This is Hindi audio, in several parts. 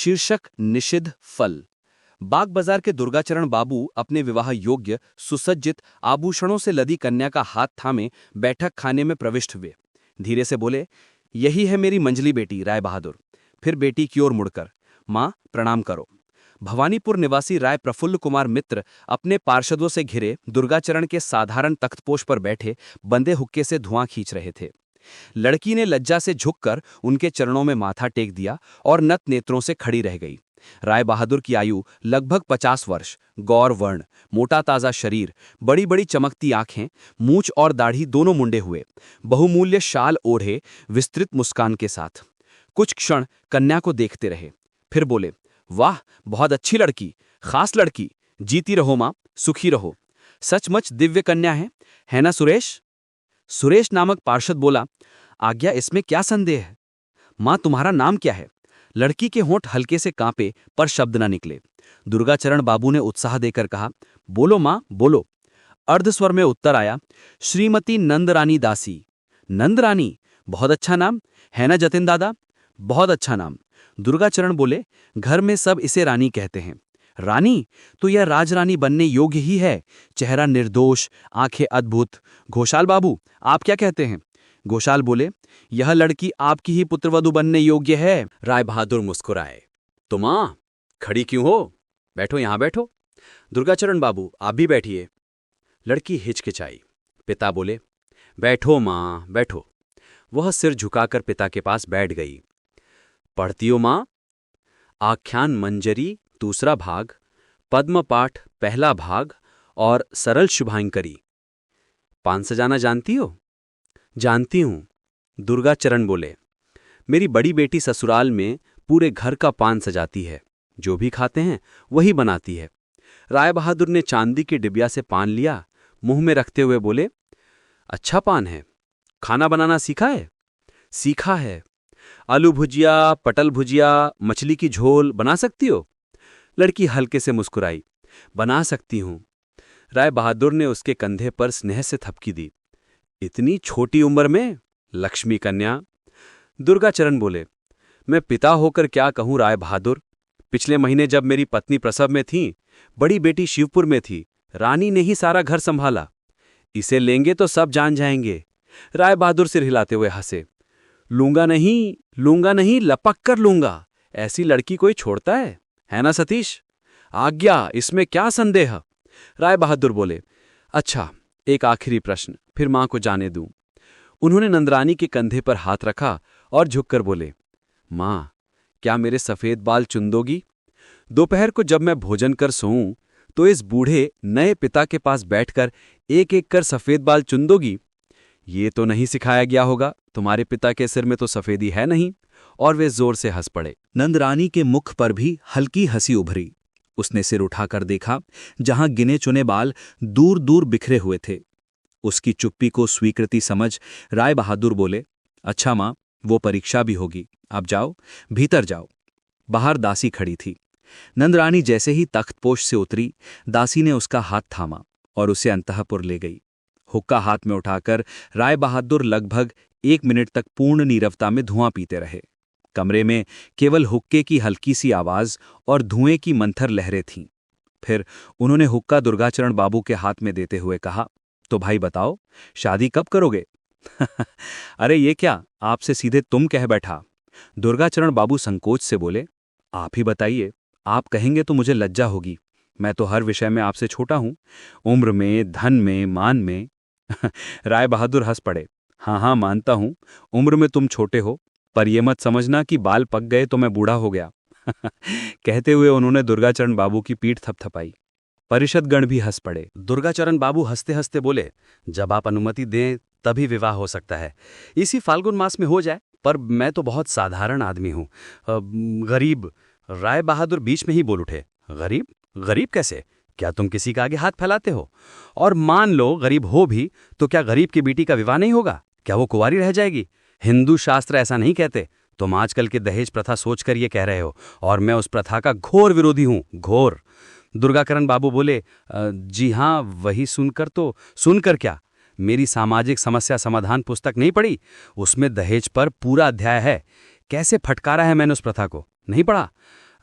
शीर्षक निषिद्ध फल। बाग बाजार के दुर्गाचरण बाबू अपने विवाह योग्य सुसज्जित आभूषणों से लदी कन्या का हाथ थामे बैठक खाने में प्रविष्ट हुए। धीरे से बोले, यही है मेरी मंजली बेटी राय बहादुर। फिर बेटी की ओर मुड़कर, माँ प्रणाम करो। भवानीपुर निवासी राय प्रफुल्ल कुमार मित्र अपने पार्षदों से घिरे दुर्गाचरण के साधारण तख्तपोश पर बैठे बंदे हुक्के से धुआं खींच रहे थे। लड़की ने लज्जा से झुककर उनके चरणों में माथा टेक दिया और नत नेत्रों से खड़ी रह गई। राय बहादुर की आयु लगभग 50 वर्ष, गौर वर्ण, मोटा ताजा शरीर, बड़ी बड़ी चमकती आंखें, मूंछ और दाढ़ी दोनों मुंडे हुए, बहुमूल्य शाल ओढ़े, विस्तृत मुस्कान के साथ कुछ क्षण कन्या को देखते रहे। फिर बोले, वाह, बहुत अच्छी लड़की, खास लड़की, जीती रहो मां, सुखी रहो। सचमुच दिव्य कन्या है ना सुरेश? सुरेश नामक पार्षद बोला, आज्ञा, इसमें क्या संदेह है? मां, तुम्हारा नाम क्या है? लड़की के होंठ हल्के से कांपे पर शब्द न निकले। दुर्गाचरण बाबू ने उत्साह देकर कहा, बोलो मां, बोलो। अर्धस्वर में उत्तर आया, श्रीमती नंदरानी दासी। नंदरानी, बहुत अच्छा नाम है ना जतिन दादा? बहुत अच्छा नाम। दुर्गाचरण बोले, घर में सब इसे रानी कहते हैं। रानी? तो यह राजरानी बनने योग्य ही है। चेहरा निर्दोष, आंखें अद्भुत। घोषाल बाबू, आप क्या कहते हैं? घोषाल बोले, यह लड़की आपकी ही पुत्रवधू बनने योग्य है। राय बहादुर मुस्कुराए, तो मां खड़ी क्यों हो? बैठो, यहां बैठो। दुर्गाचरण बाबू, आप भी बैठिए। लड़की हिचकिचाई। पिता बोले, बैठो मां, बैठो। वह सिर झुकाकर पिता के पास बैठ गई। पढ़ती हो मां? आख्यान मंजरी दूसरा भाग, पद्मपाठ पहला भाग और सरल शुभांकरी। पान सजाना जानती हो? जानती हूं। दुर्गाचरण बोले, मेरी बड़ी बेटी ससुराल में पूरे घर का पान सजाती है। जो भी खाते हैं वही बनाती है। राय बहादुर ने चांदी की डिबिया से पान लिया, मुंह में रखते हुए बोले, अच्छा पान है। खाना बनाना सीखा है? सीखा है। आलू भुजिया, पटल भुजिया, मछली की झोल बना सकती हो? लड़की हल्के से मुस्कुराई, बना सकती हूं। राय बहादुर ने उसके कंधे पर स्नेह से थपकी दी, इतनी छोटी उम्र में? लक्ष्मी कन्या। दुर्गाचरण बोले, मैं पिता होकर क्या कहूं राय बहादुर। पिछले महीने जब मेरी पत्नी प्रसव में थी, बड़ी बेटी शिवपुर में थी, रानी ने ही सारा घर संभाला। इसे लेंगे तो सब जान जाएंगे। राय बहादुर सिर हिलाते हुए हंसे, लूंगा नहीं, लपक कर लूंगा। ऐसी लड़की कोई छोड़ता है ना सतीश? आज्ञा, इसमें क्या संदेह? राय बहादुर बोले, अच्छा, एक आखिरी प्रश्न, फिर मां को जाने दूं। उन्होंने नंदरानी के कंधे पर हाथ रखा और झुककर बोले, मां, क्या मेरे सफेद बाल चुन दोगी? दोपहर को जब मैं भोजन कर सोऊं तो इस बूढ़े नए पिता के पास बैठकर एक एक कर सफेद बाल चुन दोगी? ये तो नहीं सिखाया गया होगा, तुम्हारे पिता के सिर में तो सफेदी है नहीं। और वे जोर से हंस पड़े। नंदरानी के मुख पर भी हल्की हंसी उभरी। उसने सिर उठाकर देखा, जहां गिने चुने बाल दूर दूर बिखरे हुए थे। उसकी चुप्पी को स्वीकृति समझ राय बहादुर बोले, अच्छा मां, वो परीक्षा भी होगी, अब जाओ, भीतर जाओ। बाहर दासी खड़ी थी। नंदरानी जैसे ही तख्तपोश से उतरी, दासी ने उसका हाथ थामा और उसे अंतःपुर ले गई। हुक्का हाथ में उठाकर राय बहादुर लगभग 1 मिनट तक पूर्ण नीरवता में धुआं पीते रहे। कमरे में केवल हुक्के की हल्की सी आवाज और धुएं की मंथर लहरें थीं। फिर उन्होंने हुक्का दुर्गाचरण बाबू के हाथ में देते हुए कहा, तो भाई बताओ, शादी कब करोगे? अरे ये क्या, आपसे सीधे तुम कह बैठा। दुर्गाचरण बाबू संकोच से बोले, आप ही बताइए, आप कहेंगे तो मुझे लज्जा होगी। मैं तो हर विषय में आपसे छोटा हूं, उम्र में, धन में, मान में। राय बहादुर हंस पड़े, हाँ, मानता हूं, उम्र में तुम छोटे हो, पर यह मत समझना कि बाल पक गए तो मैं बूढ़ा हो गया। कहते हुए उन्होंने दुर्गाचरण बाबू की पीठ थपथपाई। परिषदगण भी हंस पड़े। दुर्गाचरण बाबू हंसते हंसते बोले, जब आप अनुमति दें तभी विवाह हो सकता है, इसी फाल्गुन मास में हो जाए। पर मैं तो बहुत साधारण आदमी हूं, गरीब। राय बहादुर बीच में ही बोल उठे, गरीब? गरीब कैसे? क्या तुम किसी का आगे हाथ फैलाते हो? और मान लो गरीब हो भी, तो क्या गरीब की बेटी का विवाह नहीं होगा? क्या वो कुंवारी रह जाएगी? हिंदू शास्त्र ऐसा नहीं कहते। तुम आजकल के दहेज प्रथा सोचकर ये कह रहे हो, और मैं उस प्रथा का घोर विरोधी हूं, घोर। दुर्गाकरण बाबू बोले, जी हां, वही सुनकर क्या? मेरी सामाजिक समस्या समाधान पुस्तक नहीं पढ़ी? उसमें दहेज पर पूरा अध्याय है। कैसे फटकारा है मैंने उस प्रथा को, नहीं पढ़ा?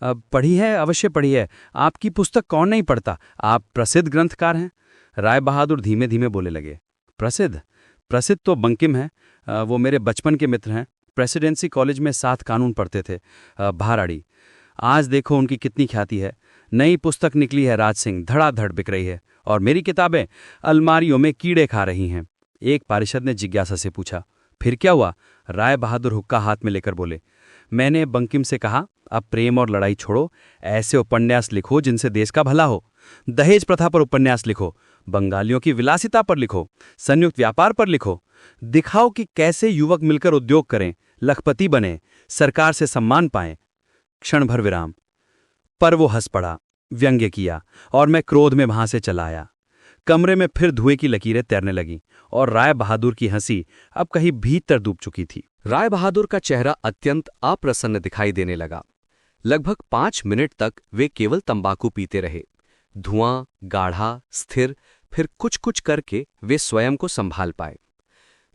पढ़ी है, अवश्य पढ़ी है। आपकी पुस्तक कौन नहीं पढ़ता, आप प्रसिद्ध ग्रंथकार हैं। राय बहादुर धीमे धीमे बोले लगे। प्रसिद्ध प्रसिद्ध तो बंकिम है, वो मेरे बचपन के मित्र हैं। प्रेसिडेंसी कॉलेज में साथ कानून पढ़ते थे। भाराड़ी, आज देखो उनकी कितनी ख्याति है। नई पुस्तक निकली है राज सिंह, धड़ाधड़ बिक रही है, और मेरी किताबें अलमारियों में कीड़े खा रही हैं। एक पारिषद ने जिज्ञासा से पूछा, फिर क्या हुआ? राय बहादुर हुक्का हाथ में लेकर बोले, मैंने बंकिम से कहा, अब प्रेम और लड़ाई छोड़ो, ऐसे उपन्यास लिखो जिनसे देश का भला हो। दहेज प्रथा पर उपन्यास लिखो, बंगालियों की विलासिता पर लिखो, संयुक्त व्यापार पर लिखो। दिखाओ कि कैसे युवक मिलकर उद्योग करें, लखपति बने, सरकार से सम्मान पाएं। क्षण भर विराम, पर वो हंस पड़ा, व्यंग्य किया, और मैं क्रोध में वहां से चला आया। कमरे में फिर धुएं की लकीरें तैरने लगीं, और राय बहादुर की हंसी अब कहीं भीतर डूब चुकी थी। राय बहादुर का चेहरा अत्यंत अप्रसन्न दिखाई देने लगा। लगभग 5 मिनट तक वे केवल तंबाकू पीते रहे। धुआं गाढ़ा, स्थिर, फिर कुछ कुछ करके वे स्वयं को संभाल पाए।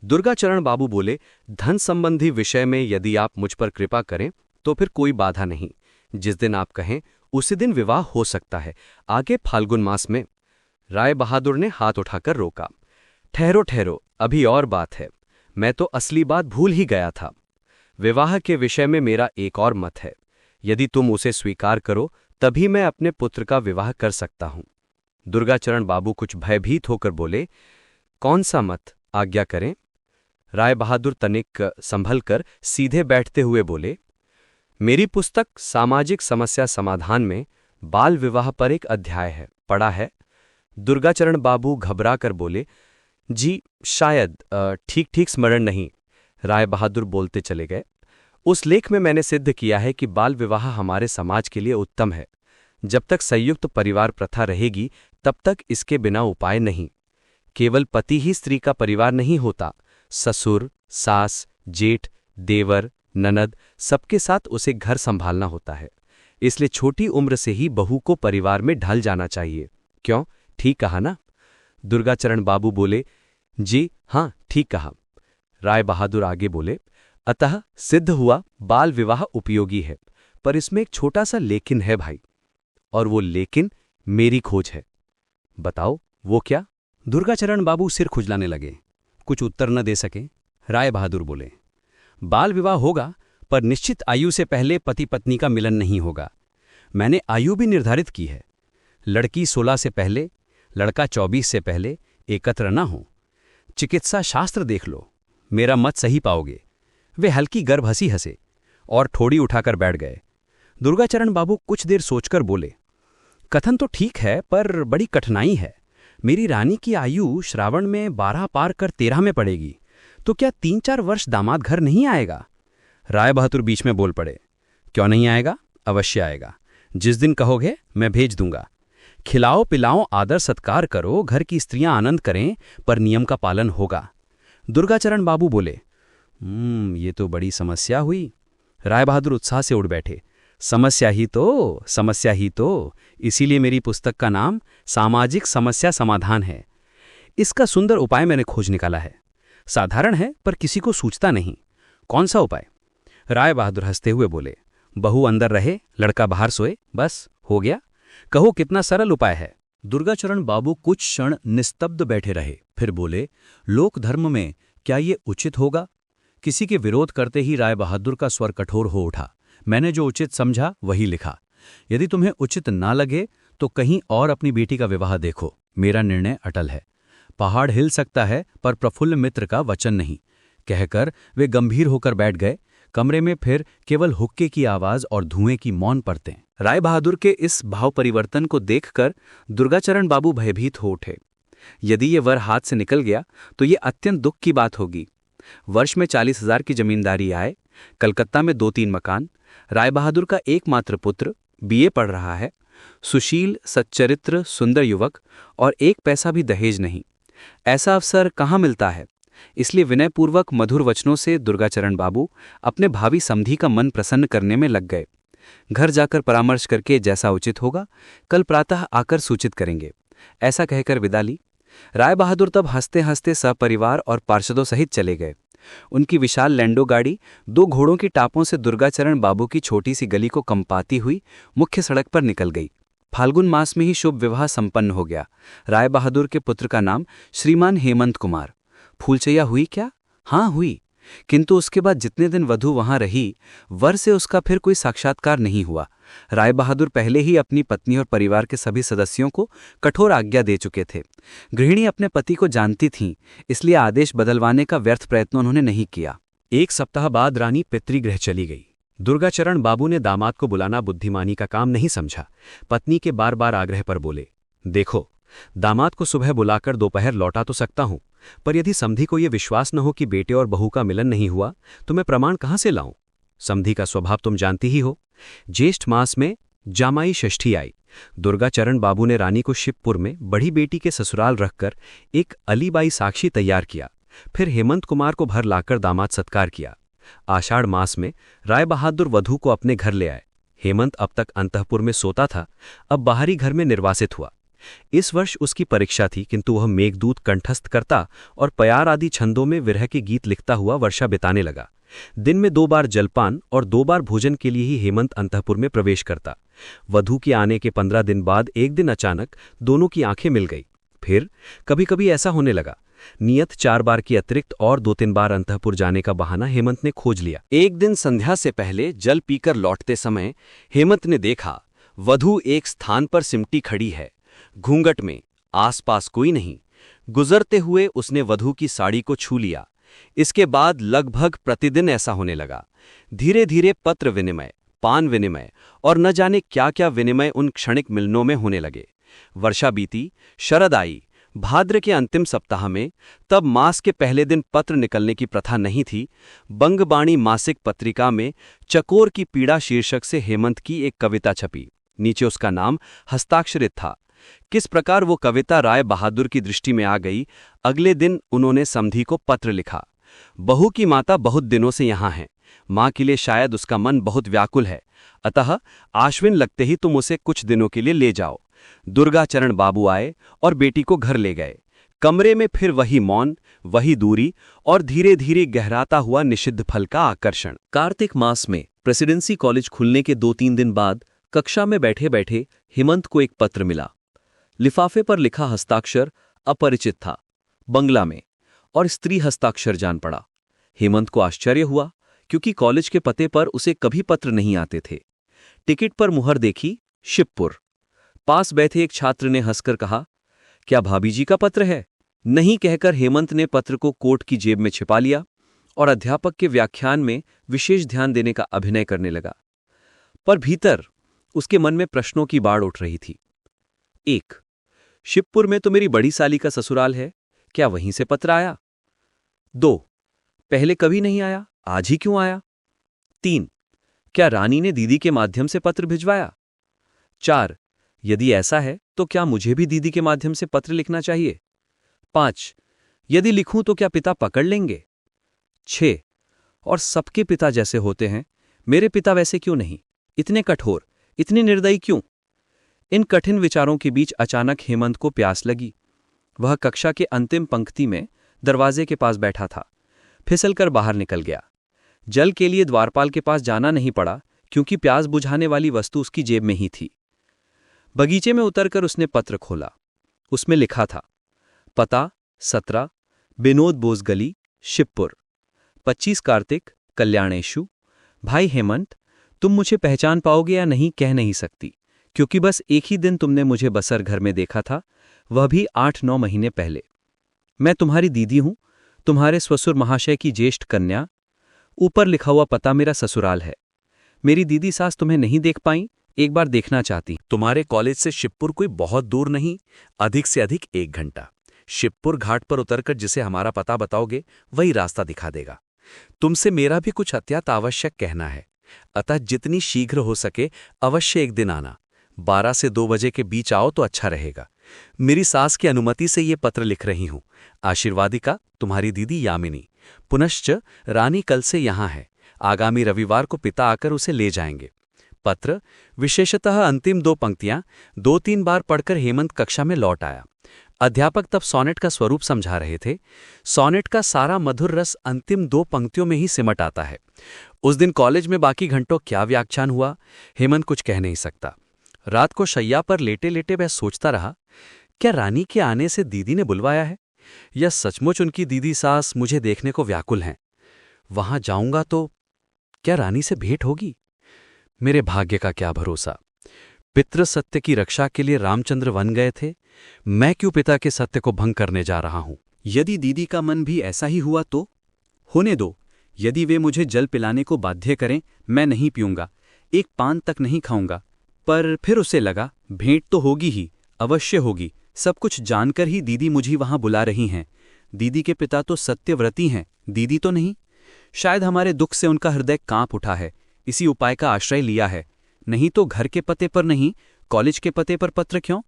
दुर्गाचरण बाबू बोले, धन संबंधी विषय में यदि आप मुझ पर कृपा करें तो फिर कोई बाधा नहीं। जिस दिन आप कहें उसी दिन विवाह हो सकता है, आगे फाल्गुन मास में। राय बहादुर ने हाथ उठाकर रोका। ठहरो ठहरो, अभी और बात है। मैं तो असली बात भूल ही गया था। विवाह के विषय में मेरा एक और मत है। यदि तुम उसे स्वीकार करो तभी मैं अपने पुत्र का विवाह कर सकता हूं। दुर्गाचरण बाबू कुछ भयभीत होकर बोले, कौन सा मत, आज्ञा करें। राय बहादुर तनिक संभल कर सीधे बैठते हुए बोले, मेरी पुस्तक सामाजिक समस्या समाधान में बाल विवाह पर एक अध्याय है, पढ़ा है? दुर्गाचरण बाबू घबरा कर बोले, जी शायद, ठीक ठीक स्मरण नहीं। राय बहादुर बोलते चले गए, उस लेख में मैंने सिद्ध किया है कि बाल विवाह हमारे समाज के लिए उत्तम है। जब तक संयुक्त परिवार प्रथा रहेगी तब तक इसके बिना उपाय नहीं। केवल पति ही स्त्री का परिवार नहीं होता, ससुर, सास, जेठ, देवर, ननद, सबके साथ उसे घर संभालना होता है। इसलिए छोटी उम्र से ही बहू को परिवार में ढल जाना चाहिए। क्यों, ठीक कहा ना? दुर्गाचरण बाबू बोले, जी हाँ, ठीक कहा। राय बहादुर आगे बोले, अतः सिद्ध हुआ बाल विवाह उपयोगी है, पर इसमें एक छोटा सा लेकिन है भाई, और वो लेकिन मेरी खोज है। बताओ वो क्या? दुर्गाचरण बाबू सिर खुजलाने लगे। कुछ उत्तर न दे सके। राय बहादुर बोले, बाल विवाह होगा, पर निश्चित आयु से पहले पति पत्नी का मिलन नहीं होगा। मैंने आयु भी निर्धारित की है। लड़की 16 से पहले, लड़का 24 से पहले एकत्र न हो। चिकित्सा शास्त्र देख लो, मेरा मत सही पाओगे। वे हल्की गर्भ हंसी हंसे और ठोड़ी उठाकर बैठ गए। दुर्गाचरण बाबू कुछ देर सोचकर बोले, कथन तो ठीक है, पर बड़ी कठिनाई है। मेरी रानी की आयु श्रावण में 12 पार कर 13 में पड़ेगी, तो क्या 3-4 वर्ष दामाद घर नहीं आएगा? राय बहादुर बीच में बोल पड़े, क्यों नहीं आएगा? अवश्य आएगा। जिस दिन कहोगे मैं भेज दूंगा। खिलाओ पिलाओ, आदर सत्कार करो, घर की स्त्रियां आनंद करें, पर नियम का पालन होगा। दुर्गाचरण बाबू बोले, ये तो बड़ी समस्या हुई। राय बहादुर उत्साह से उठ बैठे, समस्या ही तो, इसीलिए मेरी पुस्तक का नाम सामाजिक समस्या समाधान है। इसका सुंदर उपाय मैंने खोज निकाला है। साधारण है, पर किसी को सूझता नहीं। कौन सा उपाय? राय बहादुर हंसते हुए बोले, बहू अंदर रहे, लड़का बाहर सोए, बस हो गया। कहो कितना सरल उपाय है। दुर्गाचरण बाबू कुछ क्षण निस्तब्ध बैठे रहे, फिर बोले, लोक धर्म में क्या ये उचित होगा? किसी के विरोध करते ही राय बहादुर का स्वर कठोर हो उठा। मैंने जो उचित समझा वही लिखा। यदि तुम्हें उचित ना लगे तो कहीं और अपनी बेटी का विवाह देखो। मेरा निर्णय अटल है। पहाड़ हिल सकता है, पर प्रफुल्ल मित्र का वचन नहीं। कहकर वे गंभीर होकर बैठ गए। कमरे में फिर केवल हुक्के की आवाज और धुएं की मौन परतें। राय बहादुर के इस भाव परिवर्तन को देखकर दुर्गाचरण बाबू भयभीत हो उठे। यदि ये वर हाथ से निकल गया तो ये अत्यंत दुख की बात होगी। वर्ष में 40,000 की जमींदारी आए, कलकत्ता में 2-3 मकान, राय बहादुर का एकमात्र पुत्र बीए पढ़ रहा है, सुशील, सच्चरित्र, सुंदर युवक, और 1 पैसा भी दहेज नहीं। ऐसा अवसर कहाँ मिलता है? इसलिए विनयपूर्वक मधुर वचनों से दुर्गाचरण बाबू अपने भावी समधी का मन प्रसन्न करने में लग गए। घर जाकर परामर्श करके जैसा उचित होगा कल प्रातः आकर सूचित करेंगे, ऐसा कहकर विदा ली। राय बहादुर तब हंसते हंसते सपरिवार और पार्षदों सहित चले गए। उनकी विशाल लैंडो गाड़ी 2 घोड़ों की टापों से दुर्गाचरण बाबू की छोटी सी गली को कंपाती हुई मुख्य सड़क पर निकल गई। फाल्गुन मास में ही शुभ विवाह संपन्न हो गया। राय बहादुर के पुत्र का नाम श्रीमान हेमंत कुमार। फूलचैया हुई क्या? हाँ हुई, किंतु उसके बाद जितने दिन वधू वहां रही, वर से उसका फिर कोई साक्षात्कार नहीं हुआ। राय बहादुर पहले ही अपनी पत्नी और परिवार के सभी सदस्यों को कठोर आज्ञा दे चुके थे। गृहिणी अपने पति को जानती थीं, इसलिए आदेश बदलवाने का व्यर्थ प्रयत्न उन्होंने नहीं किया। 1 सप्ताह बाद रानी पितृगृह चली गई। दुर्गाचरण बाबू ने दामाद को बुलाना बुद्धिमानी का काम नहीं समझा। पत्नी के बार बार आग्रह पर बोले, देखो, दामाद को सुबह बुलाकर दोपहर लौटा तो सकता हूं, पर यदि समधी को यह विश्वास न हो कि बेटे और बहू का मिलन नहीं हुआ, तो मैं प्रमाण कहां से लाऊं? समधी का स्वभाव तुम जानती ही हो। ज्येष्ठ मास में जामाई षष्ठी आई। दुर्गाचरण बाबू ने रानी को शिवपुर में बड़ी बेटी के ससुराल रखकर एक अलीबाई साक्षी तैयार किया। फिर हेमंत कुमार को भर लाकर दामाद सत्कार किया। आषाढ़ मास में राय बहादुर वधू को अपने घर ले आए। हेमंत अब तक अंतःपुर में सोता था, अब बाहरी घर में निर्वासित हुआ। इस वर्ष उसकी परीक्षा थी, किंतु वह मेघदूत कंठस्थ करता और प्यार आदि छंदों में विरह के गीत लिखता हुआ वर्षा बिताने लगा। दिन में 2 बार जलपान और 2 बार भोजन के लिए ही हेमंत अंतःपुर में प्रवेश करता। वधू के आने के 15 दिन बाद एक दिन अचानक दोनों की आंखें मिल गई। फिर कभी कभी ऐसा होने लगा। नियत 4 बार की अतिरिक्त और 2-3 बार अंतःपुर जाने का बहाना हेमंत ने खोज लिया। एक दिन संध्या से पहले जल पीकर लौटते समय हेमंत ने देखा, वधू एक स्थान पर सिमटी खड़ी है, घूंघट में, आसपास कोई नहीं। गुजरते हुए उसने वधू की साड़ी को छू लिया। इसके बाद लगभग प्रतिदिन ऐसा होने लगा। धीरे धीरे पत्र विनिमय, पान विनिमय और न जाने क्या क्या विनिमय उन क्षणिक मिलनों में होने लगे। वर्षा बीती, शरद आई। भाद्र के अंतिम सप्ताह में, तब मास के पहले दिन पत्र निकलने की प्रथा नहीं थी, बंगबाणी मासिक पत्रिका में चकोर की पीड़ा शीर्षक से हेमंत की एक कविता छपी। नीचे उसका नाम हस्ताक्षरित था। किस प्रकार वो कविता राय बहादुर की दृष्टि में आ गई, अगले दिन उन्होंने समधी को पत्र लिखा। बहू की माता बहुत दिनों से यहाँ है। माँ के लिए शायद उसका मन बहुत व्याकुल है, अतः आश्विन लगते ही तुम उसे कुछ दिनों के लिए ले जाओ। दुर्गाचरण बाबू आए और बेटी को घर ले गए। कमरे में फिर वही मौन, वही दूरी और धीरे धीरे गहराता हुआ निषिद्ध फल का आकर्षण। कार्तिक मास में प्रेसिडेंसी कॉलेज खुलने के 2-3 दिन बाद कक्षा में बैठे बैठे हेमंत को एक पत्र मिला। लिफाफे पर लिखा हस्ताक्षर अपरिचित था, बंगला में, और स्त्री हस्ताक्षर जान पड़ा। हेमंत को आश्चर्य हुआ, क्योंकि कॉलेज के पते पर उसे कभी पत्र नहीं आते थे। टिकट पर मुहर देखी, शिवपुर। पास बैठे एक छात्र ने हंसकर कहा, क्या भाभी जी का पत्र है? नहीं कहकर हेमंत ने पत्र को कोट की जेब में छिपा लिया और अध्यापक के व्याख्यान में विशेष ध्यान देने का अभिनय करने लगा। पर भीतर उसके मन में प्रश्नों की बाढ़ उठ रही थी। 1. शिवपुर में तो मेरी बड़ी साली का ससुराल है, क्या वहीं से पत्र आया? 2. पहले कभी नहीं आया, आज ही क्यों आया? 3. क्या रानी ने दीदी के माध्यम से पत्र भिजवाया? 4. यदि ऐसा है तो क्या मुझे भी दीदी के माध्यम से पत्र लिखना चाहिए? 5. यदि लिखूं तो क्या पिता पकड़ लेंगे? 6. और सबके पिता जैसे होते हैं, मेरे पिता वैसे क्यों नहीं? इतने कठोर, इतने निर्दयी क्यों? इन कठिन विचारों के बीच अचानक हेमंत को प्यास लगी। वह कक्षा के अंतिम पंक्ति में दरवाजे के पास बैठा था। फिसलकर बाहर निकल गया। जल के लिए द्वारपाल के पास जाना नहीं पड़ा, क्योंकि प्यास बुझाने वाली वस्तु उसकी जेब में ही थी। बगीचे में उतरकर उसने पत्र खोला। उसमें लिखा था, पता 17 विनोद बोस गली, शिवपुर, 25 कार्तिक, कल्याणेशु। भाई हेमंत, तुम मुझे पहचान पाओगे या नहीं कह नहीं सकती, क्योंकि बस एक ही दिन तुमने मुझे बसर घर में देखा था, वह भी 8-9 महीने पहले। मैं तुम्हारी दीदी हूं, तुम्हारे ससुर महाशय की ज्येष्ठ कन्या। ऊपर लिखा हुआ पता मेरा ससुराल है। मेरी दीदी सास तुम्हें नहीं देख पाई, एक बार देखना चाहती। तुम्हारे कॉलेज से शिवपुर कोई बहुत दूर नहीं, अधिक से अधिक 1 घंटा। शिवपुर घाट पर उतरकर जिसे हमारा पता बताओगे, वही रास्ता दिखा देगा। तुमसे मेरा भी कुछ अत्यंत आवश्यक कहना है, अतः जितनी शीघ्र हो सके अवश्य एक दिन आना। 12 से 2 बजे के बीच आओ तो अच्छा रहेगा। मेरी सास की अनुमति से ये पत्र लिख रही हूं। आशीर्वादिका, तुम्हारी दीदी यामिनी। पुनश्च रानी कल से यहाँ है। आगामी रविवार को पिता आकर उसे ले जाएंगे। पत्र, विशेषतः अंतिम 2 पंक्तियां 2-3 बार पढ़कर हेमंत कक्षा में लौट आया। अध्यापक तब सोनेट का स्वरूप समझा रहे थे। सोनेट का सारा मधुर रस अंतिम 2 पंक्तियों में ही सिमट आता है। उस दिन कॉलेज में बाकी घंटों क्या व्याख्यान हुआ, हेमंत कुछ कह नहीं सकता। रात को शैया पर लेटे लेटे वह सोचता रहा, क्या रानी के आने से दीदी ने बुलवाया है, या सचमुच उनकी दीदी सास मुझे देखने को व्याकुल हैं। वहां जाऊंगा तो क्या रानी से भेंट होगी? मेरे भाग्य का क्या भरोसा। पितृ सत्य की रक्षा के लिए रामचंद्र वन गए थे, मैं क्यों पिता के सत्य को भंग करने जा रहा हूं? यदि दीदी का मन भी ऐसा ही हुआ तो? होने दो। यदि वे मुझे जल पिलाने को बाध्य करें, मैं नहीं पीऊंगा, एक पान तक नहीं खाऊंगा। पर फिर उसे लगा, भेंट तो होगी ही, अवश्य होगी। सब कुछ जानकर ही दीदी मुझे वहां बुला रही हैं। दीदी के पिता तो सत्यव्रती हैं, दीदी तो नहीं। शायद हमारे दुख से उनका हृदय कांप उठा है, इसी उपाय का आश्रय लिया है। नहीं तो घर के पते पर नहीं, कॉलेज के पते पर पत्र क्यों?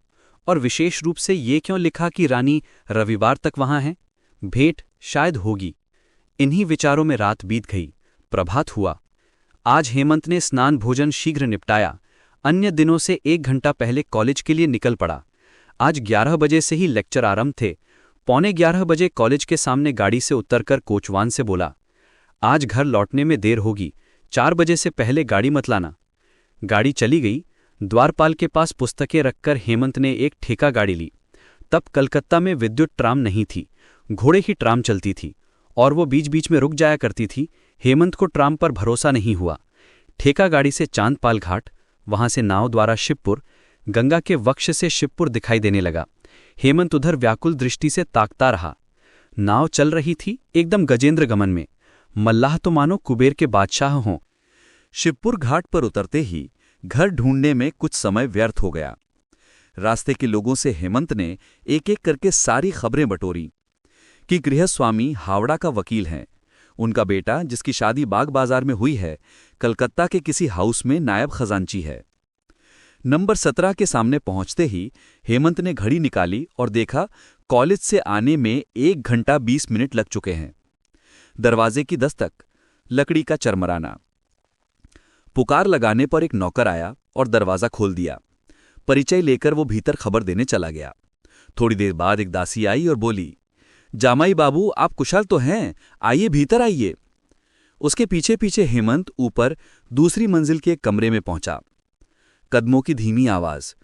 और विशेष रूप से ये क्यों लिखा कि रानी रविवार तक वहां है? भेंट शायद होगी। इन्हीं विचारों में रात बीत गई। प्रभात हुआ। आज हेमंत ने स्नान भोजन शीघ्र निपटाया। अन्य दिनों से 1 घंटा पहले कॉलेज के लिए निकल पड़ा। आज 11 बजे से ही लेक्चर आरंभ थे। 11:15 बजे कॉलेज के सामने गाड़ी से उतरकर कोचवान से बोला, आज घर लौटने में देर होगी, 4 बजे से पहले गाड़ी मत लाना। गाड़ी चली गई। द्वारपाल के पास पुस्तकें रखकर हेमंत ने एक ठेका गाड़ी ली। तब कलकत्ता में विद्युत ट्राम नहीं थी, घोड़े की ट्राम चलती थी, और वो बीच बीच में रुक जाया करती थी। हेमंत को ट्राम पर भरोसा नहीं हुआ। ठेका गाड़ी से चांदपाल घाट, वहां से नाव द्वारा शिवपुर। गंगा के वक्ष से शिवपुर दिखाई देने लगा। हेमंत उधर व्याकुल दृष्टि से ताकता रहा। नाव चल रही थी एकदम गजेंद्र गमन में। मल्लाह तो मानो कुबेर के बादशाह हों। शिवपुर घाट पर उतरते ही घर ढूंढने में कुछ समय व्यर्थ हो गया। रास्ते के लोगों से हेमंत ने एक एक करके सारी खबरें बटोरी कि गृहस्वामी हावड़ा का वकील हैं, उनका बेटा जिसकी शादी बाग बाजार में हुई है, कलकत्ता के किसी हाउस में नायब खजांची है। नंबर 17 के सामने पहुंचते ही हेमंत ने घड़ी निकाली और देखा कॉलेज से आने में 1 घंटा 20 मिनट लग चुके हैं। दरवाजे की दस्तक, लकड़ी का चरमराना। पुकार लगाने पर एक नौकर आया और दरवाजा खोल दिया। परिचय लेकर वो भीतर खबर देने चला गया। थोड़ी देर बाद एक दासी आई और बोली, जामाई बाबू आप कुशल तो हैं, आइए भीतर आइए। उसके पीछे पीछे हेमंत ऊपर दूसरी मंजिल के एक कमरे में पहुंचा। कदमों की धीमी आवाज,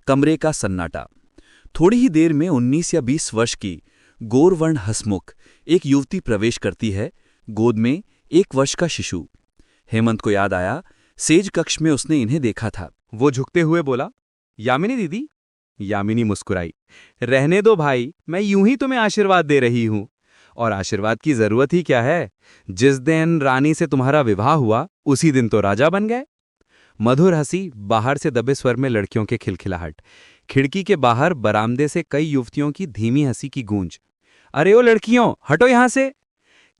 कमरे का सन्नाटा। थोड़ी ही देर में 19 या 20 वर्ष की गोरवर्ण हसमुख एक युवती प्रवेश करती है, गोद में 1 वर्ष का शिशु। हेमंत को याद आया, सेज कक्ष में उसने इन्हें देखा था। वो झुकते हुए बोला, यामिनी दीदी। यामिनी मुस्कुराई, रहने दो भाई, मैं यूं ही तुम्हें आशीर्वाद दे रही हूं। और आशीर्वाद की जरूरत ही क्या है, जिस दिन रानी से तुम्हारा विवाह हुआ उसी दिन तो राजा बन गए। मधुर हंसी, बाहर से दबे स्वर में लड़कियों के खिलखिलाहट, खिड़की के बाहर बरामदे से कई युवतियों की धीमी हंसी की गूंज। अरे ओ लड़कियों, हटो यहां से,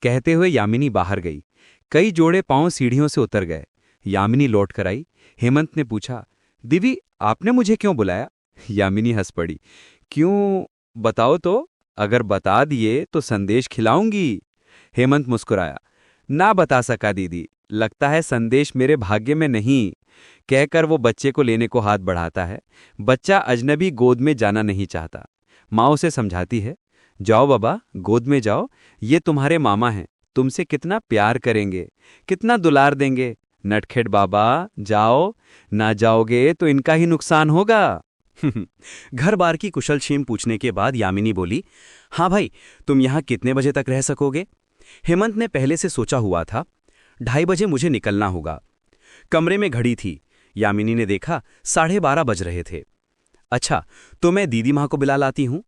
कहते हुए यामिनी बाहर गई। कई जोड़े पांव सीढ़ियों से उतर गए। यामिनी लौट कर आई। हेमंत ने पूछा, दीदी आपने मुझे क्यों बुलाया? यामिनी हंस पड़ी, क्यों बताओ तो, अगर बता दिए तो संदेश खिलाऊंगी। हेमंत मुस्कुराया, ना बता सका दीदी, लगता है संदेश मेरे भाग्य में नहीं, कहकर वो बच्चे को लेने को हाथ बढ़ाता है। बच्चा अजनबी गोद में जाना नहीं चाहता। माँ उसे समझाती है, जाओ बाबा गोद में जाओ, ये तुम्हारे मामा हैं, तुमसे कितना प्यार करेंगे, कितना दुलार देंगे। नटखेड़ बाबा, जाओ, ना जाओगे तो इनका ही नुकसान होगा। घर बार की कुशलक्षेम पूछने के बाद यामिनी बोली, हाँ भाई, तुम यहाँ कितने बजे तक रह सकोगे? हेमंत ने पहले से सोचा हुआ था, 2:30 बजे मुझे निकलना होगा। कमरे में घड़ी थी। यामिनी ने देखा 12:30 बज रहे थे। अच्छा, तो मैं दीदी माँ को बुला लाती हूँ।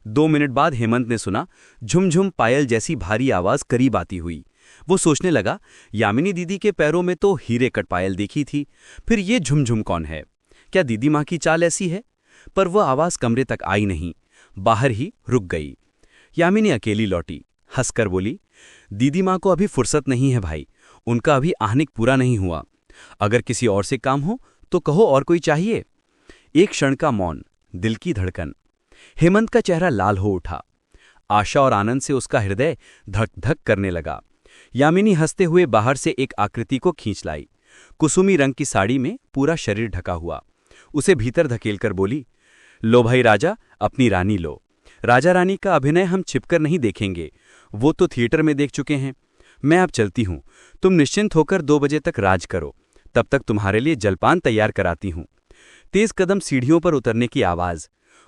2 मिनट बाद हेमंत ने सुना झुमझुम पायल जैसी भारी आवाज करीब आती हुई। वो सोचने लगा, यामिनी दीदी के पैरों में तो हीरे कट पायल देखी थी, फिर ये झुमझुम कौन है? क्या दीदी माँ की चाल ऐसी है? पर वह आवाज कमरे तक आई नहीं, बाहर ही रुक गई। यामिनी अकेली लौटी, हंसकर बोली, दीदी माँ को अभी फुर्सत नहीं है भाई, उनका अभी आहनिक पूरा नहीं हुआ। अगर किसी और से काम हो तो कहो, और कोई चाहिए? एक क्षण का मौन, दिल की धड़कन। हेमंत का चेहरा लाल हो उठा। आशा और आनंद से उसका हृदय धक धक करने लगा। यामिनी हंसते हुए बाहर से एक आकृति को खींच लाई। कुसुमी रंग की साड़ी में पूरा शरीर ढका हुआ। उसे भीतर धकेलकर बोली, लो भाई राजा, अपनी रानी लो। राजा रानी का अभिनय हम छिपकर नहीं देखेंगे, वो तो थिएटर में देख चुके हैं। मैं अब चलती हूँ, तुम निश्चिंत होकर 2 बजे तक राज करो, तब तक तुम्हारे लिए जलपान तैयार कराती हूँ। तेज कदम सीढ़ियों पर उतरने की आवाज़।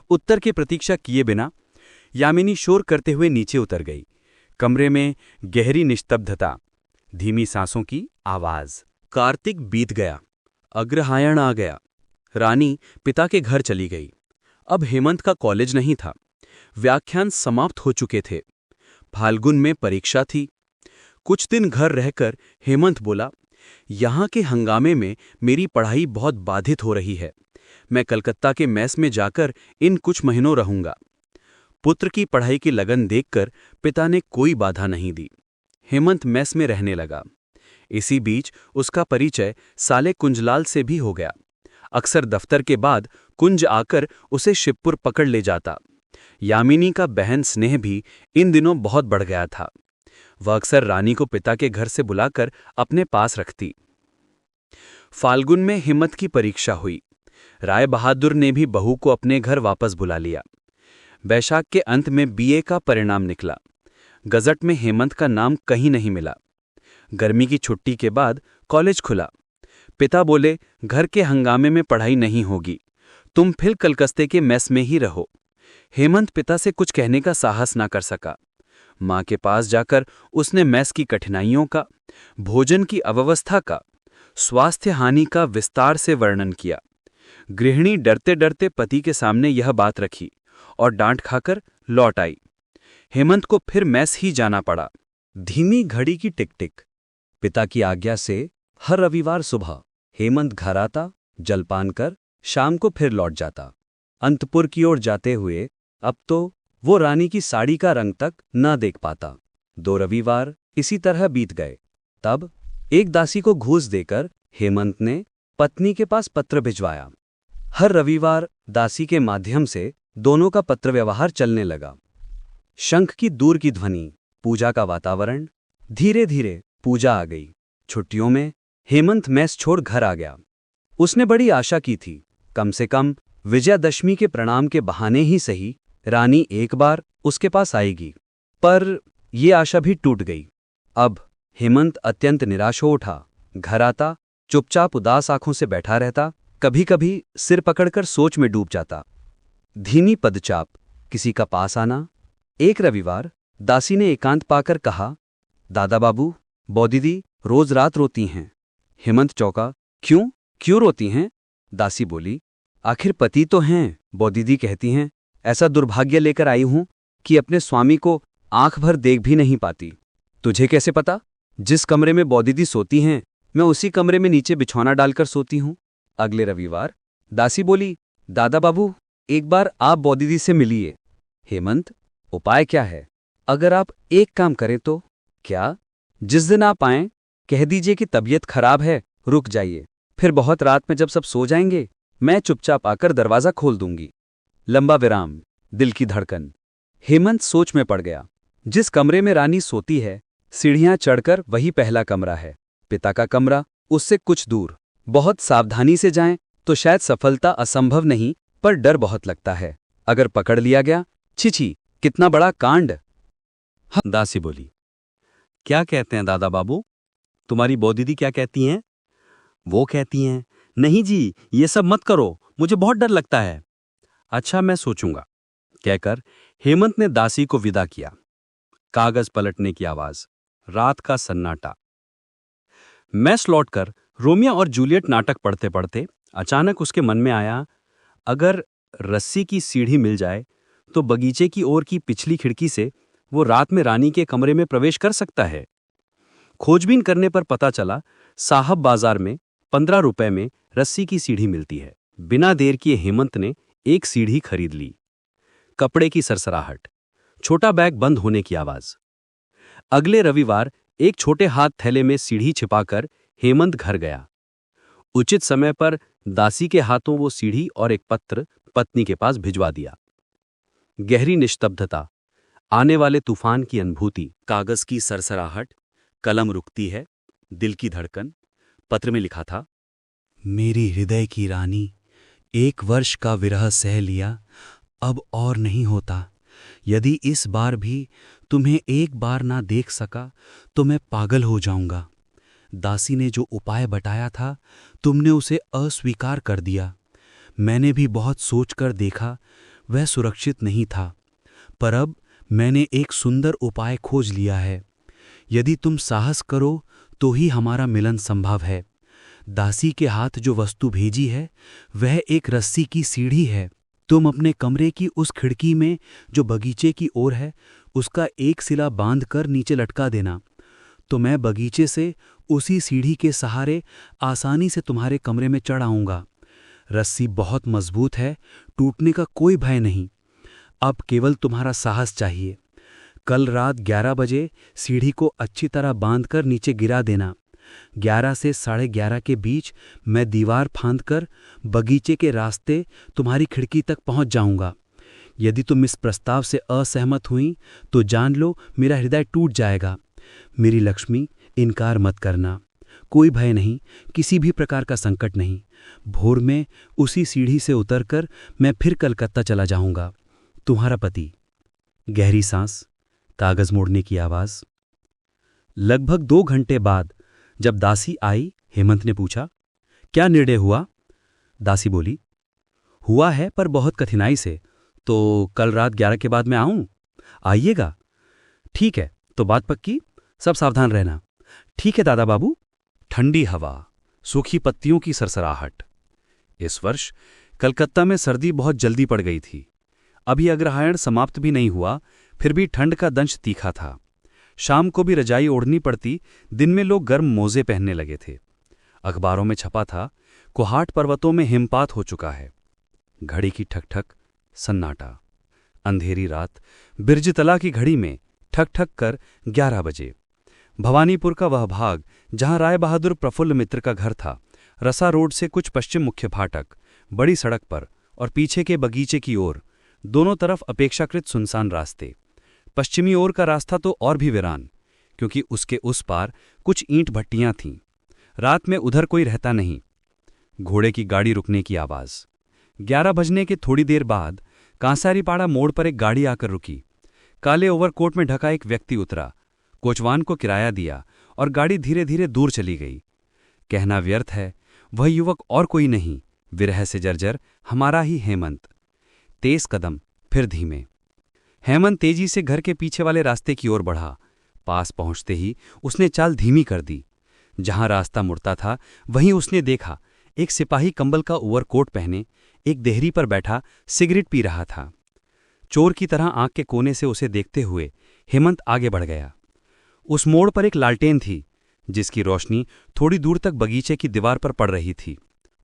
उत्तर की प्रतीक्षा किए बिना यामिनी शोर करते हुए नीचे उतर गई। कमरे में गहरी निस्तब्धता, धीमी सांसों की आवाज़। कार्तिक बीत गया, अग्रहायण आ गया। रानी पिता के घर चली गई। अब हेमंत का कॉलेज नहीं था, व्याख्यान समाप्त हो चुके थे। फाल्गुन में परीक्षा थी। कुछ दिन घर रहकर हेमंत बोला, यहाँ के हंगामे में मेरी पढ़ाई बहुत बाधित हो रही है। मैं कलकत्ता के मेस में जाकर इन कुछ महीनों रहूंगा। पुत्र की पढ़ाई की लगन देखकर पिता ने कोई बाधा नहीं दी। हेमंत मेस में रहने लगा। इसी बीच उसका परिचय साले कुंजलाल से भी हो गया। अक्सर दफ्तर के बाद कुंज आकर उसे शिवपुर पकड़ ले जाता। यामिनी का बहन स्नेह भी इन दिनों बहुत बढ़ गया था। वह अक्सर रानी को पिता के घर से बुलाकर अपने पास रखती। फाल्गुन में हिम्मत की परीक्षा हुई। राय बहादुर ने भी बहू को अपने घर वापस बुला लिया। वैशाख के अंत में बीए का परिणाम निकला। गजट में हेमंत का नाम कहीं नहीं मिला। गर्मी की छुट्टी के बाद कॉलेज खुला। पिता बोले, घर के हंगामे में पढ़ाई नहीं होगी, तुम फिर कलकत्ते के मेस में ही रहो। हेमंत पिता से कुछ कहने का साहस ना कर सका। मां के पास जाकर उसने मेस की कठिनाइयों का, भोजन की अव्यवस्था का, स्वास्थ्य हानि का विस्तार से वर्णन किया। गृहिणी डरते डरते पति के सामने यह बात रखी और डांट खाकर लौट आई। हेमंत को फिर मेस ही जाना पड़ा। धीमी घड़ी की टिक टिक। पिता की आज्ञा से हर रविवार सुबह हेमंत घर आता, जलपान कर शाम को फिर लौट जाता। अंतपुर की ओर जाते हुए अब तो वो रानी की साड़ी का रंग तक न देख पाता। 2 रविवार इसी तरह बीत गए। तब एक दासी को घूस देकर हेमंत ने पत्नी के पास पत्र भिजवाया। हर रविवार दासी के माध्यम से दोनों का पत्र व्यवहार चलने लगा। शंख की दूर की ध्वनि, पूजा का वातावरण। धीरे धीरे पूजा आ गई। छुट्टियों में हेमंत मेस छोड़ घर आ गया। उसने बड़ी आशा की थी, कम से कम विजयादशमी के प्रणाम के बहाने ही सही रानी एक बार उसके पास आएगी। पर ये आशा भी टूट गई। अब हेमंत अत्यंत निराश हो उठा। घर आता, चुपचाप उदास आंखों से बैठा रहता, कभी कभी सिर पकड़कर सोच में डूब जाता। धीमी पदचाप, किसी का पास आना। एक रविवार दासी ने एकांत पाकर कहा, दादा बाबू, बौदीदी रोज रात रोती हैं। हेमंत चौंका, क्यों रोती हैं? दासी बोली, आखिर पति तो हैं, बौदीदी कहती हैं। ऐसा दुर्भाग्य लेकर आई हूं कि अपने स्वामी को आंख भर देख भी नहीं पाती। तुझे कैसे पता? जिस कमरे में बौदीदी सोती हैं, मैं उसी कमरे में नीचे बिछौना डालकर सोती हूं। अगले रविवार दासी बोली, दादा बाबू, एक बार आप बौदीदी से मिलिए। हेमंत, उपाय क्या है? अगर आप एक काम करें तो? क्या? जिस दिन आप आएं, कह दीजिए कि तबीयत खराब है, रुक जाइए। फिर बहुत रात में जब सब सो जाएंगे, मैं चुपचाप आकर दरवाजा खोल दूंगी। लंबा विराम, दिल की धड़कन। हेमंत सोच में पड़ गया। जिस कमरे में रानी सोती है, सीढ़ियां चढ़कर वही पहला कमरा है। पिता का कमरा उससे कुछ दूर। बहुत सावधानी से जाएं तो शायद सफलता असंभव नहीं, पर डर बहुत लगता है। अगर पकड़ लिया गया, छिछी, कितना बड़ा कांड। दासी बोली, क्या कहते हैं दादा बाबू? तुम्हारी बौदीदी क्या कहती हैं? वो कहती हैं, नहीं जी, ये सब मत करो, मुझे बहुत डर लगता है। अच्छा, मैं सोचूंगा, कहकर हेमंत ने दासी को विदा किया। कागज पलटने की आवाज, रात का सन्नाटा। मेस लौटकर रोमियो और जूलियट नाटक पढ़ते पढ़ते अचानक उसके मन में आया, अगर रस्सी की सीढ़ी मिल जाए तो बगीचे की ओर की पिछली खिड़की से वो रात में रानी के कमरे में प्रवेश कर सकता है। खोजबीन करने पर पता चला, साहब बाजार में 15 रुपए में रस्सी की सीढ़ी मिलती है। बिना देर किए हेमंत ने एक सीढ़ी खरीद ली। कपड़े की सरसराहट, छोटा बैग बंद होने की आवाज। अगले रविवार एक छोटे हाथ थैले में सीढ़ी छिपाकर हेमंत घर गया। उचित समय पर दासी के हाथों वो सीढ़ी और एक पत्र पत्नी के पास भिजवा दिया। गहरी निस्तब्धता, आने वाले तूफान की अनुभूति। कागज की सरसराहट, कलम रुकती है, दिल की धड़कन। पत्र में लिखा था, मेरी हृदय की रानी, 1 वर्ष का विरह सह लिया, अब और नहीं होता। यदि इस बार भी तुम्हें एक बार ना देख सका तो मैं पागल हो जाऊंगा। दासी ने जो उपाय बताया था तुमने उसे अस्वीकार कर दिया। मैंने भी बहुत सोचकर देखा, वह सुरक्षित नहीं था, पर अब मैंने एक सुंदर उपाय खोज लिया है। यदि तुम साहस करो तो ही हमारा मिलन संभव है। दासी के हाथ जो वस्तु भेजी है वह एक रस्सी की सीढ़ी है। तुम अपने कमरे की उस खिड़की में जो बगीचे की ओर है उसका एक सिला बांध कर नीचे लटका देना, तो मैं बगीचे से उसी सीढ़ी के सहारे आसानी से तुम्हारे कमरे में चढ़ आऊंगा। रस्सी बहुत मजबूत है, टूटने का कोई भय नहीं। अब केवल तुम्हारा साहस चाहिए। कल रात 11 बजे सीढ़ी को अच्छी तरह बांधकर नीचे गिरा देना। 11 से 11:30 के बीच मैं दीवार फांदकर बगीचे के रास्ते तुम्हारी खिड़की तक पहुंच जाऊंगा। यदि तुम इस प्रस्ताव से असहमत हुई तो जान लो मेरा हृदय टूट जाएगा। मेरी लक्ष्मी, इनकार मत करना। कोई भय नहीं, किसी भी प्रकार का संकट नहीं। भोर में उसी सीढ़ी से उतरकर मैं फिर कलकत्ता चला जाऊंगा। तुम्हारा पति। गहरी सांस, कागज मोड़ने की आवाज। लगभग 2 घंटे बाद जब दासी आई, हेमंत ने पूछा, क्या निर्णय हुआ? दासी बोली, हुआ है पर बहुत कठिनाई से। तो कल रात 11 के बाद मैं आऊं? आइएगा। ठीक है, तो बात पक्की। सब सावधान रहना। ठीक है दादा बाबू। ठंडी हवा, सूखी पत्तियों की सरसराहट। इस वर्ष कलकत्ता में सर्दी बहुत जल्दी पड़ गई थी। अभी अग्रहायण समाप्त भी नहीं हुआ, फिर भी ठंड का दंश तीखा था। शाम को भी रजाई ओढ़नी पड़ती, दिन में लोग गर्म मोजे पहनने लगे थे। अखबारों में छपा था, कोहाट पर्वतों में हिमपात हो चुका है। घड़ी की ठक ठक, सन्नाटा। अंधेरी रात, बिरजतला की घड़ी में ठक ठक कर 11 बजे। भवानीपुर का वह भाग जहां राय बहादुर प्रफुल्ल मित्र का घर था, रसा रोड से कुछ पश्चिम मुख्य फाटक, बड़ी सड़क पर और पीछे के बगीचे की ओर, दोनों तरफ अपेक्षाकृत सुनसान रास्ते। पश्चिमी ओर का रास्ता तो और भी वीरान, क्योंकि उसके उस पार कुछ ईंट भट्टियां थीं। रात में उधर कोई रहता नहीं। घोड़े की गाड़ी रुकने की आवाज। 11 बजने के थोड़ी देर बाद कांसारीपाड़ा मोड़ पर एक गाड़ी आकर रुकी। काले ओवरकोट में ढका एक व्यक्ति उतरा, कोचवान को किराया दिया और गाड़ी धीरे धीरे दूर चली गई। कहना व्यर्थ है, वह युवक और कोई नहीं, विरह से जर्जर हमारा ही हेमंत। तेज कदम, फिर धीमे। हेमंत तेजी से घर के पीछे वाले रास्ते की ओर बढ़ा। पास पहुंचते ही उसने चाल धीमी कर दी। जहां रास्ता मुड़ता था वहीं उसने देखा, एक सिपाही कंबल का ओवरकोट पहने एक देहरी पर बैठा सिगरेट पी रहा था। चोर की तरह आंख के कोने से उसे देखते हुए हेमंत आगे बढ़ गया। उस मोड़ पर एक लालटेन थी, जिसकी रोशनी थोड़ी दूर तक बगीचे की दीवार पर पड़ रही थी।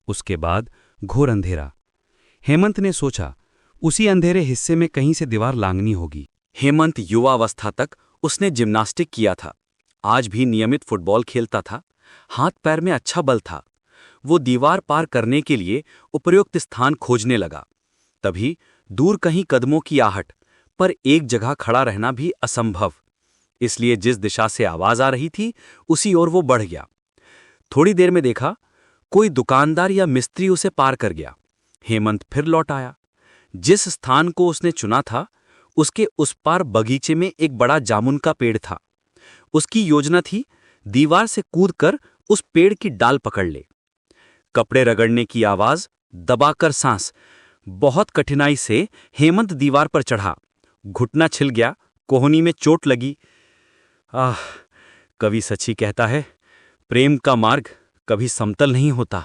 उसके बाद घोर अंधेरा। हेमंत ने सोचा, उसी अंधेरे हिस्से में कहीं से दीवार लांघनी होगी। हेमंत युवावस्था तक उसने जिम्नास्टिक किया था। आज भी नियमित फुटबॉल खेलता था। हाथ पैर में अच्छा बल था। वो दीवार पार करने के लिए उपयुक्त स्थान खोजने लगा। तभी दूर कहीं कदमों की आहट, पर एक जगह खड़ा रहना भी असंभव। इसलिए जिस दिशा से आवाज आ रही थी उसी ओर वो बढ़ गया। थोड़ी देर में देखा, कोई दुकानदार या मिस्त्री उसे पार कर गया। हेमंत फिर लौट आया। जिस स्थान को उसने चुना था उसके उस पार बगीचे में एक बड़ा जामुन का पेड़ था। उसकी योजना थी दीवार से कूदकर उस पेड़ की डाल पकड़ ले। कपड़े रगड़ने की आवाज, दबाकर सांस। बहुत कठिनाई से हेमंत दीवार पर चढ़ा। घुटना छिल गया, कोहनी में चोट लगी। कवि सच ही कहता है, प्रेम का मार्ग कभी समतल नहीं होता।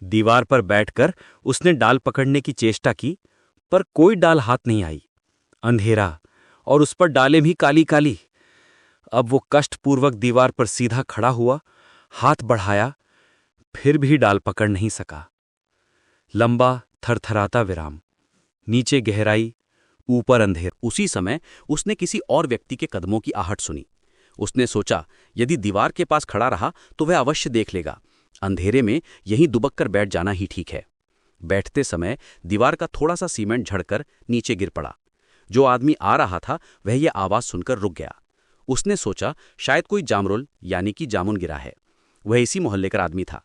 दीवार पर बैठकर उसने डाल पकड़ने की चेष्टा की, पर कोई डाल हाथ नहीं आई। अंधेरा, और उस पर डालें भी काली काली। अब वो कष्टपूर्वक दीवार पर सीधा खड़ा हुआ, हाथ बढ़ाया, फिर भी डाल पकड़ नहीं सका। लंबा थरथराता विराम, नीचे गहराई, ऊपर अंधेर। उसी समय उसने किसी और व्यक्ति के कदमों की आहट सुनी। उसने सोचा, यदि दीवार के पास खड़ा रहा तो वह अवश्य देख लेगा। अंधेरे में यहीं दुबक कर बैठ जाना ही ठीक है। बैठते समय दीवार का थोड़ा सा सीमेंट झड़कर नीचे गिर पड़ा। जो आदमी आ रहा था वह यह आवाज सुनकर रुक गया। उसने सोचा, शायद कोई जामरुल यानी कि जामुन गिरा है। वह इसी मोहल्ले का आदमी था।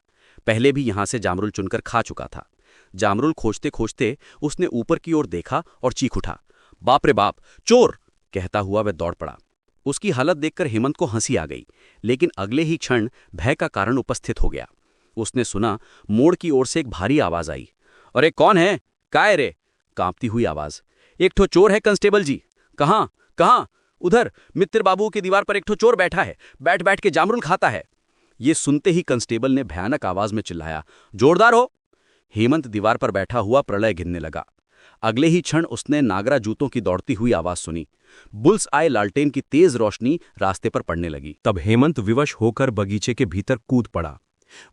पहले भी यहां से जामरुल चुनकर खा चुका था। जामरुल खोजते खोजते उसने ऊपर की ओर देखा और चीख उठा, बाप रे बाप, चोर! कहता हुआ वह दौड़ पड़ा। उसकी हालत देखकर हेमंत को हंसी आ गई, लेकिन अगले ही क्षण भय का कारण उपस्थित हो गया। उसने सुना, मोड़ की ओर से एक भारी आवाज आई। अरे कौन है? काय रे? कांपती हुई आवाज। एक ठो चोर है कांस्टेबल जी। कहाँ कहाँ? उधर मित्र बाबू की दीवार पर एक ठो चोर बैठा है, बैठ बैठ के जामरुल खाता है। ये सुनते ही कांस्टेबल ने भयानक आवाज में चिल्लाया, जोरदार हो! हेमंत दीवार पर बैठा हुआ प्रलय गिनने लगा। अगले ही क्षण उसने नागरा जूतों की दौड़ती हुई आवाज सुनी। बुल्स आए लालटेन की तेज रोशनी रास्ते पर पड़ने लगी। तब हेमंत विवश होकर बगीचे के भीतर कूद पड़ा।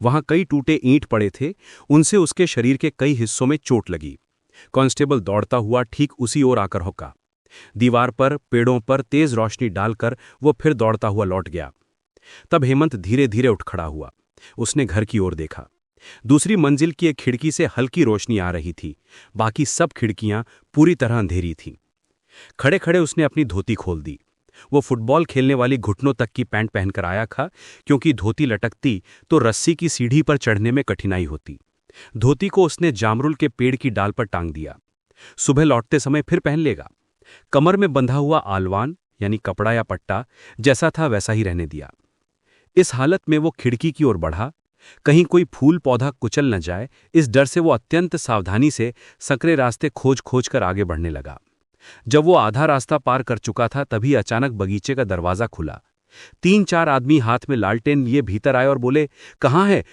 वहां कई टूटे ईंट पड़े थे, उनसे उसके शरीर के कई हिस्सों में चोट लगी। कांस्टेबल दौड़ता हुआ ठीक उसी ओर आकर हुक्का। दीवार पर, पेड़ों पर तेज रोशनी डालकर वो फिर दौड़ता हुआ लौट गया। तब हेमंत धीरे धीरे उठ खड़ा हुआ। उसने घर की ओर देखा। दूसरी मंजिल की एक खिड़की से हल्की रोशनी आ रही थी, बाकी सब खिड़कियां पूरी तरह अंधेरी थीं। खड़े खड़े उसने अपनी धोती खोल दी। वो फुटबॉल खेलने वाली घुटनों तक की पैंट पहनकर आया था, क्योंकि धोती लटकती तो रस्सी की सीढ़ी पर चढ़ने में कठिनाई होती। धोती को उसने जामरुल के पेड़ की डाल पर टांग दिया। सुबह लौटते समय फिर पहन लेगा। कमर में बंधा हुआ आलवान यानी कपड़ा या पट्टा जैसा था वैसा ही रहने दिया। इस हालत में वो खिड़की की ओर बढ़ा। कहीं कोई फूल पौधा कुचल न जाए, इस डर से वो अत्यंत सावधानी से संकरे रास्ते खोज खोज कर आगे बढ़ने लगा। जब वो आधा रास्ता पार कर चुका था, तभी अचानक बगीचे का दरवाजा खुला। 3-4 आदमी हाथ में लालटेन लिए भीतर आए और बोले, कहाँ है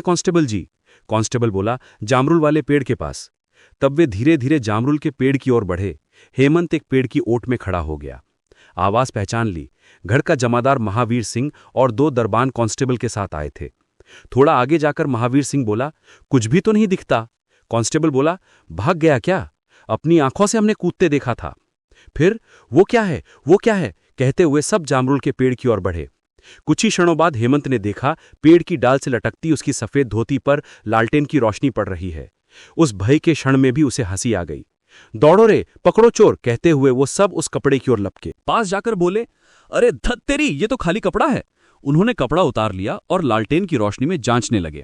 कांस्टेबल जी? कांस्टेबल बोला, जामरुल वाले पेड़ के पास। तब वे धीरे धीरे जामरुल के पेड़ की ओर बढ़े। हेमंत एक पेड़ की ओट में खड़ा हो गया। आवाज पहचान ली। घर का जमादार महावीर सिंह और 2 दरबान कांस्टेबल के साथ आए थे। थोड़ा आगे जाकर महावीर सिंह बोला, कुछ भी तो नहीं दिखता। कांस्टेबल बोला, भाग गया क्या? अपनी आंखों से हमने कूदते देखा था। फिर वो क्या है? कहते हुए सब जामरुल के पेड़ की ओर बढ़े। कुछ ही क्षणों बाद हेमंत ने देखा, पेड़ की डाल से लटकती उसकी सफेद धोती पर लालटेन की रोशनी पड़ रही है। उस भय के क्षण में भी उसे हंसी आ गई। दौड़ो रे, पकड़ो चोर! कहते हुए वो सब उस कपड़े की ओर लपके। पास जाकर बोले, अरे धत तेरी, ये तो खाली कपड़ा है। उन्होंने कपड़ा उतार लिया और लालटेन की रोशनी में जांचने लगे।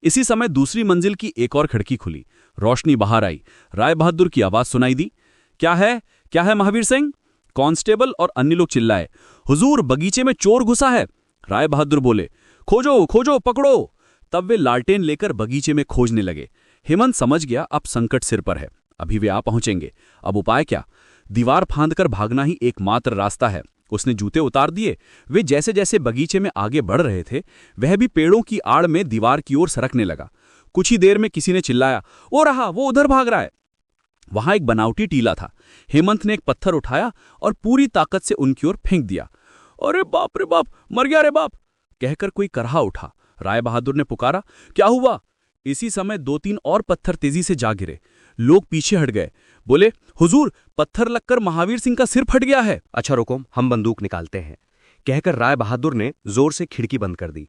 इसी समय दूसरी मंजिल की एक और खिड़की खुली। रोशनी बाहर आई। राय बहादुर की आवाज सुनाई दी, क्या है महावीर सिंह? कांस्टेबल और अन्य लोग चिल्लाए, हुजूर, बगीचे में चोर घुसा है। राय बहादुर बोले, खोजो पकड़ो। तब वे लालटेन लेकर बगीचे में खोजने लगे। हेमंत समझ गया, अब संकट सिर पर है। अभी वे आ पहुंचेंगे। अब उपाय क्या? दीवार फांदकर भागना ही एकमात्र रास्ता है। उसने जूते उतार दिए। वे जैसे जैसे बगीचे में आगे बढ़ रहे थे, वह भी पेड़ों की आड़ में दीवार की ओर सरकने लगा। कुछ ही देर में किसी ने चिल्लाया, वो रहा, वो उधर भाग रहा है। वहां एक बनावटी टीला था। हेमंत ने एक पत्थर उठाया और पूरी ताकत से उनकी ओर फेंक दिया। अरे बाप रे बाप, मर गया रे बाप! कहकर कोई करहा उठा। राय बहादुर ने पुकारा, क्या हुआ? इसी समय 2-3 और पत्थर तेजी से जा गिरे। लोग पीछे हट गए। बोले, हुजूर, पत्थर लगकर महावीर सिंह का सिर फट गया है। अच्छा रुको, हम बंदूक निकालते हैं, कहकर राय बहादुर ने जोर से खिड़की बंद कर दी।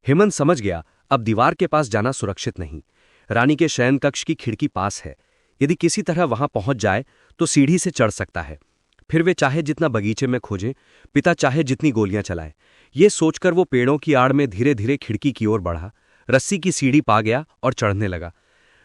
हेमंत समझ गया, अब दीवार के पास जाना सुरक्षित नहीं। रानी के शयन कक्ष की खिड़की पास है। यदि किसी तरह वहां पहुंच जाए तो सीढ़ी से चढ़ सकता है। फिर वे चाहे जितना बगीचे में खोजें, पिता चाहे जितनी गोलियां चलाए। ये सोचकर वो पेड़ों की आड़ में धीरे धीरे खिड़की की ओर बढ़ा। रस्सी की सीढ़ी पा गया और चढ़ने लगा।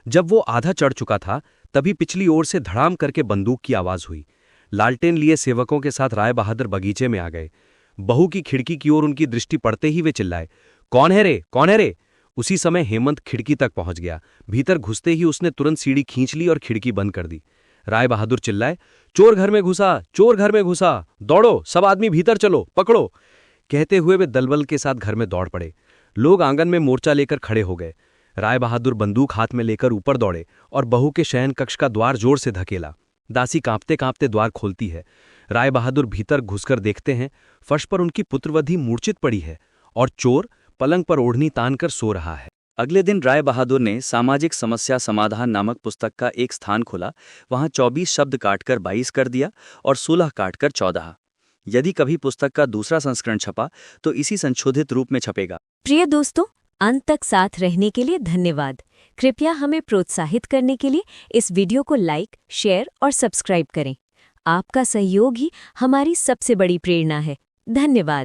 जब वो आधा चढ़ चुका था, तभी पिछली ओर से धड़ाम करके बंदूक की आवाज हुई। लालटेन लिए सेवकों के साथ राय बहादुर बगीचे में आ गए। बहू की खिड़की की ओर उनकी दृष्टि पड़ते ही वे चिल्लाए, कौन है रे? उसी समय हेमंत खिड़की तक पहुंच गया। भीतर घुसते ही उसने तुरंत सीढ़ी खींच ली और खिड़की बंद कर दी। राय बहादुर चिल्लाए, चोर घर में घुसा! दौड़ो, सब आदमी भीतर चलो, पकड़ो! कहते हुए वे दलबल के साथ घर में दौड़ पड़े। लोग आंगन में मोर्चा लेकर खड़े हो गए। राय बहादुर बंदूक हाथ में लेकर ऊपर दौड़े और बहू के शयन कक्ष का द्वार जोर से धकेला। दासी कांपते कांपते द्वार खोलती है। राय बहादुर भीतर घुसकर देखते हैं, फर्श पर उनकी पुत्रवधि मूर्छित पड़ी है और चोर पलंग पर ओढ़नी तानकर सो रहा है। अगले दिन राय बहादुर ने सामाजिक समस्या समाधान नामक पुस्तक का एक स्थान खोला। वहां 24 शब्द काटकर 22 कर दिया और 16 काटकर 14। यदि कभी पुस्तक का दूसरा संस्करण छपा तो इसी संशोधित रूप में छपेगा। प्रिय दोस्तों, अंत तक साथ रहने के लिए धन्यवाद। कृपया हमें प्रोत्साहित करने के लिए इस वीडियो को लाइक, शेयर और सब्सक्राइब करें। आपका सहयोग ही हमारी सबसे बड़ी प्रेरणा है। धन्यवाद।